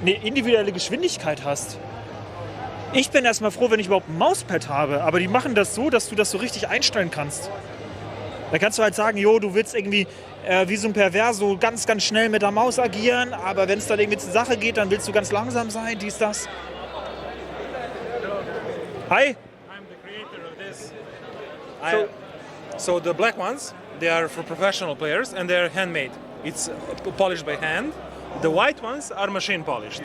eine individuelle Geschwindigkeit hast. Ich bin erstmal froh, wenn ich überhaupt ein Mauspad habe, aber die machen das so, dass du das so richtig einstellen kannst. Da kannst du halt sagen, jo, du willst irgendwie wie so ein Perverso ganz, ganz schnell mit der Maus agieren, aber wenn es dann irgendwie zur Sache geht, dann willst du ganz langsam sein, dies, das. Hi. I'm the creator of this. So the black ones, they are for professional players and they're handmade. It's polished by hand. The white ones are machine polished.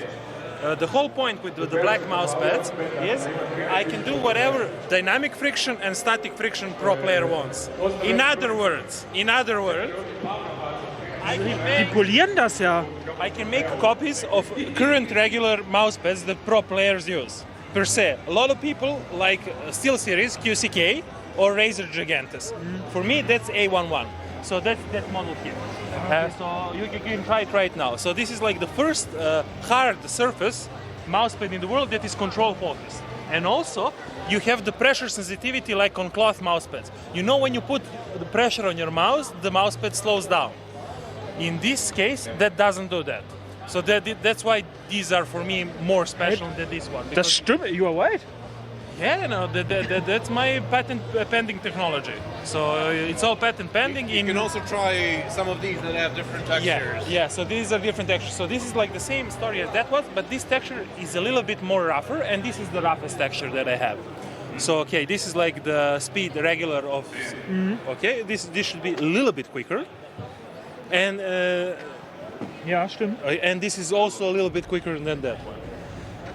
The whole point with the black mouse pads is I can do whatever dynamic friction and static friction pro player wants. In other words, Die polieren das ja. I can make copies of current regular mouse pads that pro players use. Per se, a lot of people like SteelSeries QCK or Razer Gigantes. For me, that's A11. So that's that model here. So you can try it right now. So this is like the first hard surface mousepad in the world that is control focused. And also, you have the pressure sensitivity like on cloth mousepads. You know when you put the pressure on your mouse, the mousepad slows down. In this case, that doesn't do that. So that's why these are for me more special than this one. Das stimmt, you are right. Yeah, no, that's my patent pending technology. So it's all patent pending. You can also try some of these that have different textures. Yeah, so these are different textures. So this is like the same story as that was, but this texture is a little bit more rougher, and this is the roughest texture that I have. So okay, this is like the speed regular of. Okay, this should be a little bit quicker, and Ja, stimmt. and this is also a little bit quicker than that one.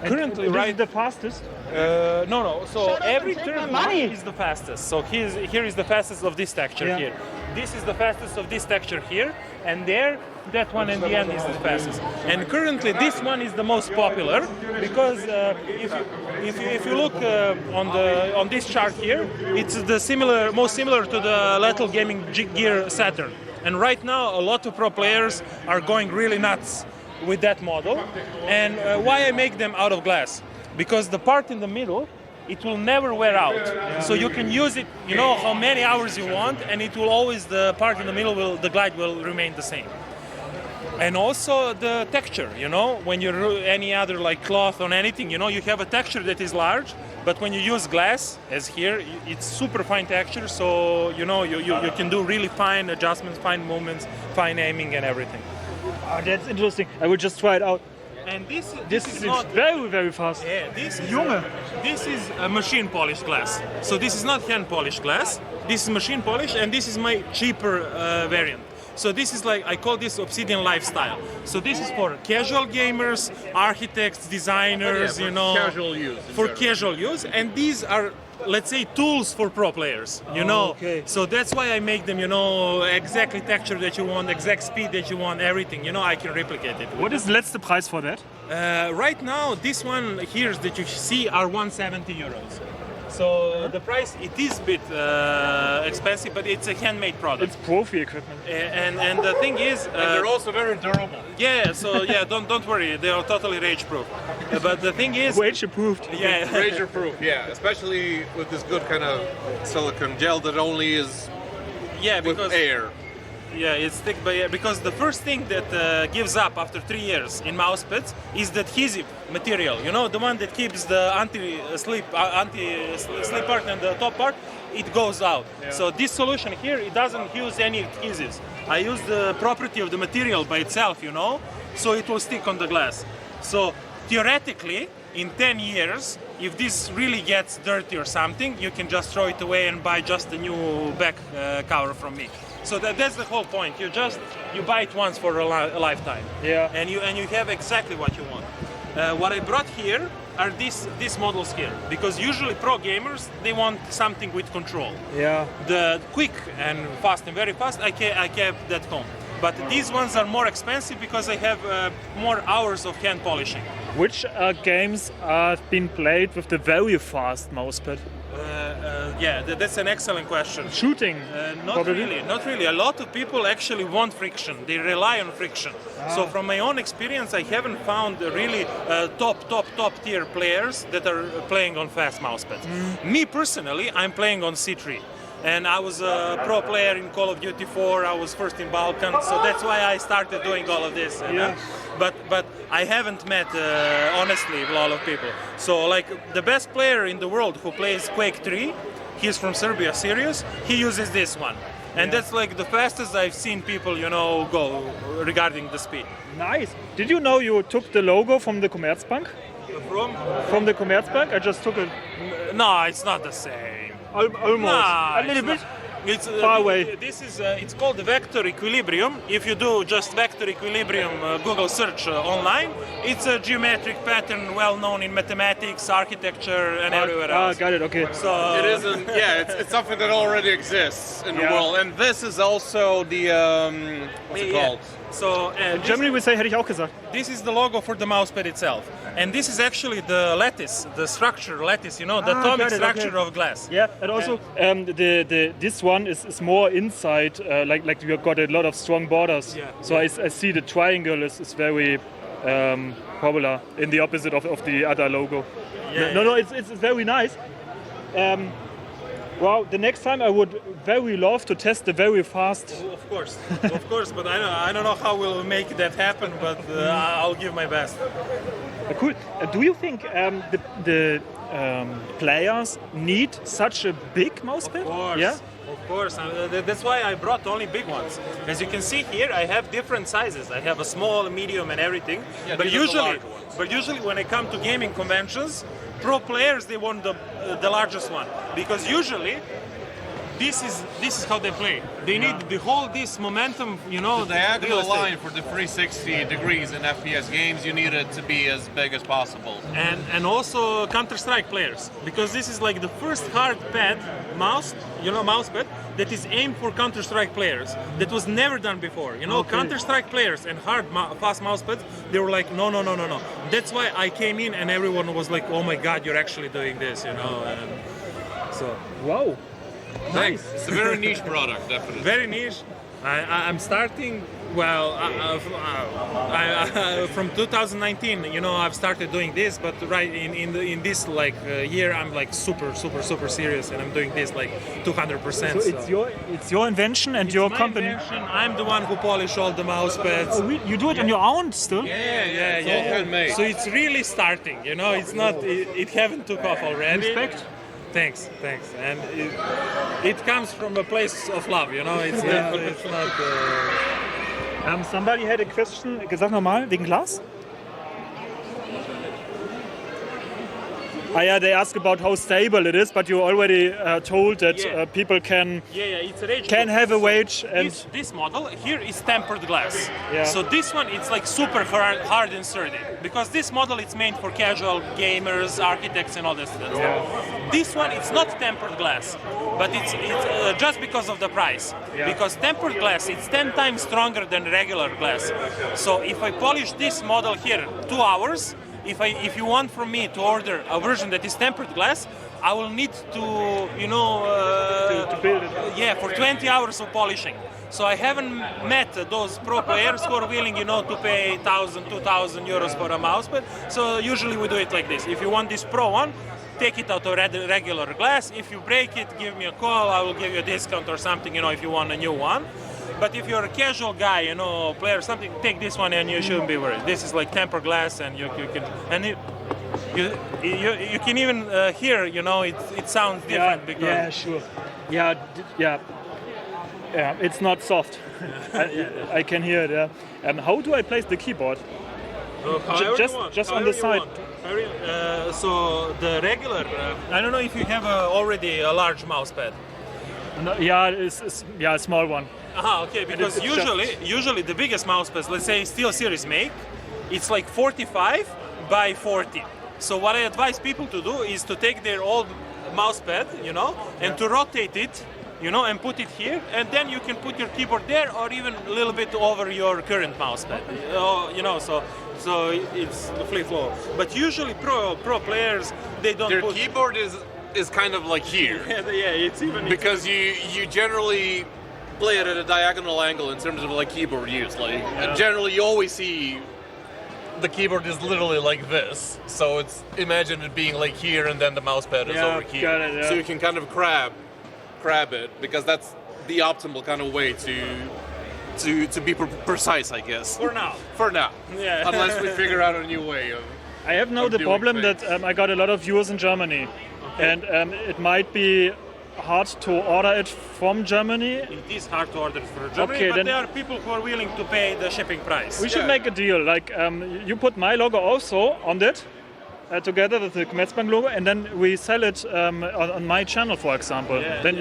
Currently, This right? is the fastest. No. So Shut up every and take third my one money. is the fastest. So here is the fastest of this texture Yeah. here. This is the fastest of this texture here, and there, that one in the end is the fastest. And currently, this one is the most popular because if you look on this chart here, it's the most similar to the Lethal Gaming Gear Saturn. And right now, a lot of pro players are going really nuts with that model. And why I make them out of glass? Because the part in the middle, it will never wear out. So you can use it, you know, how many hours you want, and it will always, the part in the middle, the glide will remain the same. And also the texture, you know, when you any other like cloth on anything, you know, you have a texture that is large, but when you use glass, as here, it's super fine texture, so, you know, you can do really fine adjustments, fine movements, fine aiming and everything. Oh, that's interesting. I will just try it out. And this This is is not very, very fast. Yeah, this is a machine polished glass. So this is not hand polished glass. This is machine polished, and this is my cheaper variant. So this is like, I call this Obsidian Lifestyle. So this is for casual gamers, architects, designers, you know, casual use. for casual use. And these are, let's say, tools for pro players, you know. Okay. So that's why I make them, you know, exactly texture that you want, exact speed that you want, everything. You know, I can replicate it. What is the letzte Preis for that? Right now, this one here that you see are 170 euros. So the price, it is a bit expensive, but it's a handmade product. It's profi equipment. And the thing is, And they're also very durable. yeah. So yeah, don't worry, they are totally rage proof. But the thing is, Wage approved. yeah, Razor proof, yeah. Especially with this good kind of silicone gel that only is yeah, with because air. yeah, it's thick. But yeah, because the first thing that gives up after 3 years in mousepads is the adhesive material. You know, the one that keeps the anti-slip part and the top part. It goes out. So this solution here, it doesn't use any adhesives. I use the property of the material by itself, you know, so it will stick on the glass. So theoretically, in 10 years, if this really gets dirty or something, you can just throw it away and buy just a new back cover from me. So that's the whole point. You buy it once for a lifetime. Yeah. And you have exactly what you want. What I brought here are these models here, because usually pro gamers, they want something with control. Yeah. The quick and fast and very fast, I kept that home. But these ones are more expensive because I have more hours of hand polishing. Which games have been played with the very fast mousepad? Yeah, that's an excellent question. Shooting. Not really. A lot of people actually want friction. They rely on friction. So from my own experience, I haven't found really top tier players that are playing on fast mousepads. Me personally, I'm playing on C3. And I was a pro player in Call of Duty 4. I was first in Balkan, so that's why I started doing all of this. Yeah. But I haven't met honestly a lot of people. So like the best player in the world who plays Quake 3, he's from Serbia, Sirius. He uses this one, and that's like the fastest I've seen people, go regarding the speed. Nice. Did you know you took the logo from the Commerzbank? From the Commerzbank? I just took it. No, it's not the same. Almost. Nah, a little bit. It's far away. This is it's called the vector equilibrium. If you do just vector equilibrium Google search online, it's a geometric pattern well known in mathematics, architecture, and everywhere else. Got it. Okay. So It isn't. Yeah, it's something that already exists in the world, and this is also the what's it called? So In Germany we say, hätte ich auch gesagt. this is the logo for the mousepad itself, and this is actually the lattice, the structure lattice. The atomic got it, structure okay. of glass. Yeah, and also this one is more inside, like you got a lot of strong borders. Yeah. So I see the triangle is very popular in the opposite of the other logo. Yeah, No, it's very nice. Well, the next time I would very love to test the very fast. Of course, but I don't know how we'll make that happen, but I'll give my best. Cool. Do you think the players need such a big mousepad? Of course. Yeah. Of course. That's why I brought only big ones. As you can see here, I have different sizes. I have a small, a medium, and everything. Yeah, but these are the usually, larger ones. but usually when I come to gaming conventions, pro players they want the largest one, because usually this is how they play. They need the whole this momentum, The real diagonal estate. line for the 360 degrees in FPS games, you need it to be as big as possible. And also Counter-Strike players, because this is like the first hard pad mouse, mousepad that is aimed for Counter-Strike players. That was never done before. Okay. Counter-Strike players and fast mousepads, they were like, no. That's why I came in and everyone was like, oh my God, you're actually doing this, And so Wow. Thanks. It's a very niche product, definitely. very niche. I'm starting. Well, from 2019, I've started doing this, but right in this year, I'm like super serious, and I'm doing this like 200%. So it's your invention and your my company. invention. I'm the one who polish all the mouse pads. Oh, you do it on your own still? Yeah. It's all handmade. So it's really starting. It's not. It haven't took off already. Respect. Thanks. And it comes from a place of love. It's not. It's not. Somebody had a question. Sag nochmal, wegen Glas? Yeah, they ask about how stable it is, but you already told that people can It's a range. can have a wage and This model here is tempered glass. Yeah. So this one it's like super hard and sturdy, because this model it's made for casual gamers, architects, and all this stuff. This one it's not tempered glass, but it's just because of the price. Yeah. Because tempered glass it's 10 times stronger than regular glass. So if I polish this model here 2 hours. If you want from me to order a version that is tempered glass, I will need to to build it. Yeah, for 20 hours of polishing. So I haven't met those pro players who are willing, to pay 1,000, 2,000 euros for a mousepad. So usually we do it like this. If you want this pro one, take it out of regular glass. If you break it, give me a call. I will give you a discount or something, if you want a new one. But if you're a casual guy, player, something, take this one and you shouldn't be worried. This is like tempered glass, and you can, and you can even hear, it sounds different because. Yeah, sure. Yeah. It's not soft. I can hear it. Yeah. How do I place the keyboard? Just on the side. So the regular. I don't know if you have already a large mouse pad. No, it's a small one. Okay. Because it's usually the biggest mouse pads, let's say SteelSeries make, it's like 45 by 40. So what I advise people to do is to take their old mouse pad, and to rotate it, and put it here, and then you can put your keyboard there, or even a little bit over your current mouse pad. So it's the free flow. But usually pro players, they don't. Their put keyboard is kind of like here. it's even Because you generally play it at a diagonal angle in terms of like keyboard use. Generally you always see the keyboard is literally like this. So imagine it being like here, and then the mouse pad is over here. Got it, yeah. So you can kind of crab crab it because that's the optimal kind of way to be precise, I guess. For now. For now. Yeah. Unless we figure out a new way of. I have now the doing problem things. that I got a lot of viewers in Germany, and it might be hard to order it from Germany. It is hard to order for Germany, Okay, but then- there are people who are willing to pay the shipping price. We should make a deal. Like you put my logo also on it, together with the Commerzbank logo, and then we sell it on my channel, for example. Yeah, Then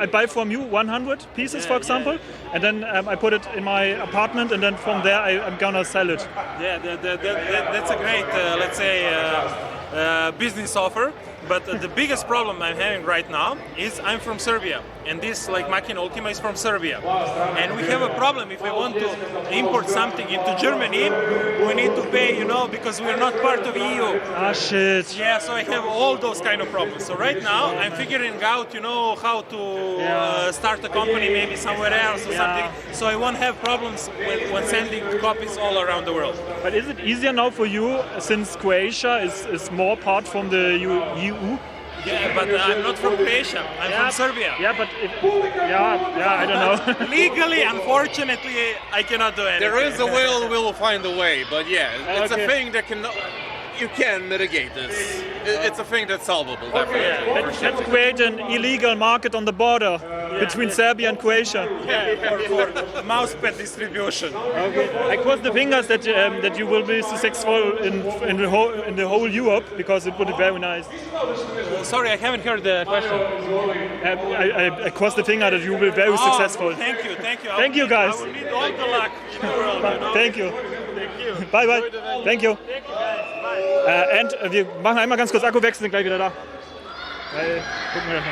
I buy from you 100 pieces, for example, and then I put it in my apartment, and then from there I'm gonna sell it. Yeah, that's a great, let's say, business offer. But the biggest problem I'm having right now is I'm from Serbia, and this like machina ULTIMA is from Serbia, and we have a problem if we want to import something into Germany, we need to pay, because we're not part of EU. Ah shit. Yeah, so I have all those kind of problems. So right now I'm figuring out, how to start a company maybe somewhere else or something, so I won't have problems when sending copies all around the world. But is it easier now for you since Croatia is more part from the EU? Yeah, but I'm not from Croatia. I'm from Serbia. Yeah, but I don't know. Legally, unfortunately, I cannot do anything. There is a will, we'll find a way. But yeah, it's Okay. a thing that you can mitigate this. It's a thing that's solvable, definitely. Let's create an illegal market on the border between Serbia and Croatia. for mousepad distribution. I cross the fingers that you will be successful in the whole Europe, because it would be very nice. Sorry, I haven't heard the question. I cross the finger that you will be very successful. Thank you. Thank you, guys. I will need all the luck in the world. Thank you. Bye bye. Thank you. Wir machen einmal ganz kurz Akku wechseln, sind gleich wieder da. Gucken wir.